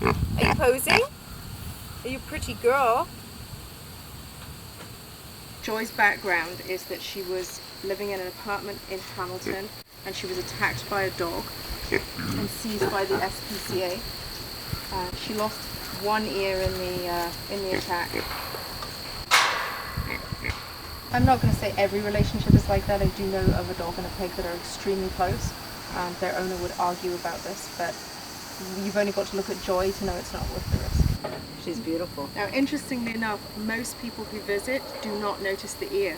Are you posing? Are you a pretty girl? Joy's background is that she was living in an apartment in Hamilton and she was attacked by a dog and seized by the SPCA. She lost one ear in the attack. I'm not going to say every relationship is like that. I do know of a dog and a pig that are extremely close. Their owner would argue about this, but you've only got to look at Joy to know it's not worth the risk. She's beautiful. Now, interestingly enough, most people who visit do not notice the ear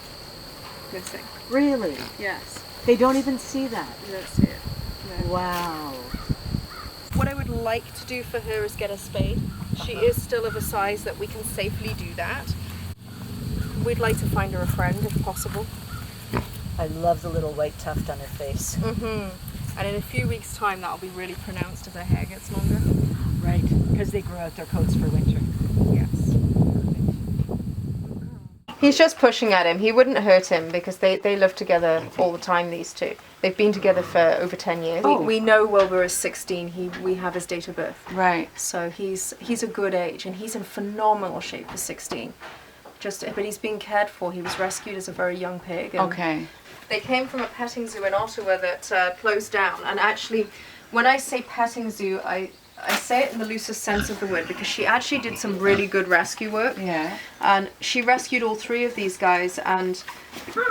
missing. Really? Yes. They don't even see that? You don't see it. No. Wow. What I would like to do for her is get a spade. She is still of a size that we can safely do that. We'd like to find her a friend if possible. I love the little white tuft on her face. And in a few weeks' time, that'll be really pronounced as her hair gets longer. Right, because they grow out their coats for winter. Yes. He's just pushing at him. He wouldn't hurt him because they live together all the time, these two. They've been together for over 10 years. Oh. We know Wilbur is 16. We have his date of birth. Right. So he's a good age and he's in phenomenal shape for 16. But he's being cared for. He was rescued as a very young pig. And Okay. they came from a petting zoo in Ottawa that closed down. And actually, when I say petting zoo, I say it in the loosest sense of the word because she actually did some really good rescue work. Yeah. And she rescued all three of these guys and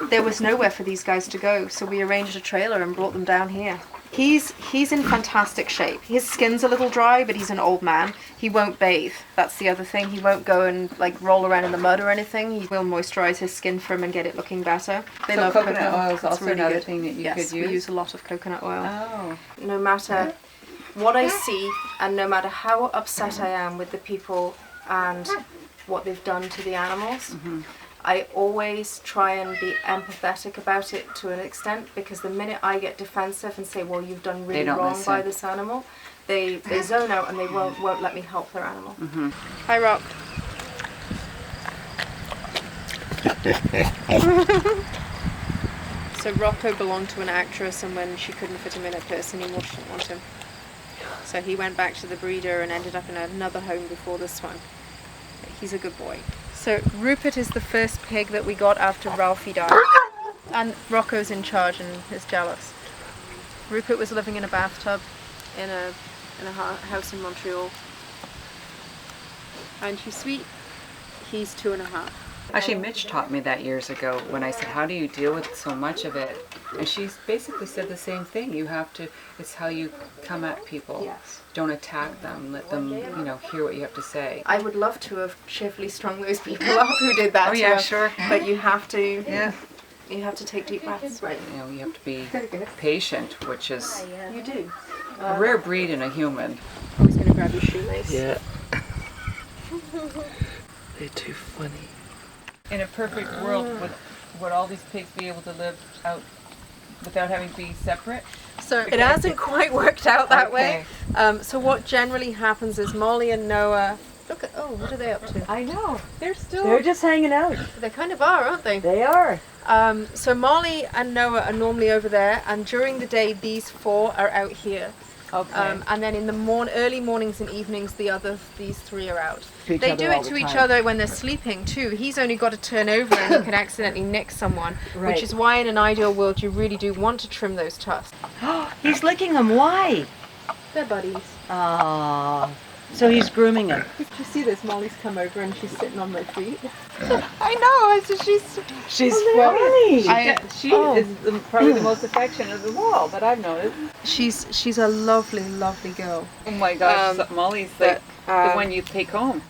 there was nowhere for these guys to go. So we arranged a trailer and brought them down here. He's in fantastic shape. His skin's a little dry, but he's an old man. He won't bathe. That's the other thing. He won't go and roll around in the mud or anything. He will moisturize his skin for him and get it looking better. They love coconut oil is It's also really another good. thing that you yes, could use? we use a lot of coconut oil. Oh. No matter what I see and no matter how upset I am with the people and what they've done to the animals, I always try and be empathetic about it to an extent because the minute I get defensive and say, well, you've done really wrong by this animal, they zone out and they won't let me help their animal. Hi, Rock. So Rocco belonged to an actress and when she couldn't fit him in her purse anymore, she didn't want him. So he went back to the breeder and ended up in another home before this one. But he's a good boy. So Rupert is the first pig that we got after Ralphie died. And Rocco's in charge and is jealous. Rupert was living in a bathtub in a house in Montreal. And he's sweet. He's 2.5. Actually, Mitch taught me that years ago when I said, how do you deal with so much of it? And she basically said the same thing. You have to, it's how you come at people. Yes. Don't attack them. Let them, hear what you have to say. I would love to have cheerfully strung those people up who did that. Oh, yeah, to sure. Them. But you have to. Yeah. You have to take deep breaths. Right. You have to be patient, which is You do. a rare breed in a human. I was going to grab your shoelace. Yeah. They're too funny. In a perfect world, would all these pigs be able to live out without having to be separate? So it hasn't quite worked out that way. So what generally happens is Molly and Noah, what are they up to? I know. They're just hanging out. They kind of are, aren't they? They are. So Molly and Noah are normally over there, and during the day these four are out here. Okay. And then in the early mornings and evenings, these three are out. To each They other do all it the to each time. other when they're sleeping too. He's only got to turn over and he can accidentally nick someone, Right. which is why in an ideal world you really do want to trim those tusks. He's licking them. Why? They're buddies. Ah, so he's grooming them. Did you see this? Molly's come over and she's sitting on my feet. I know. She's funny. She is probably the most affectionate of them all that I've noticed. She's a lovely, lovely girl. Oh my gosh, Molly's like the one you take home.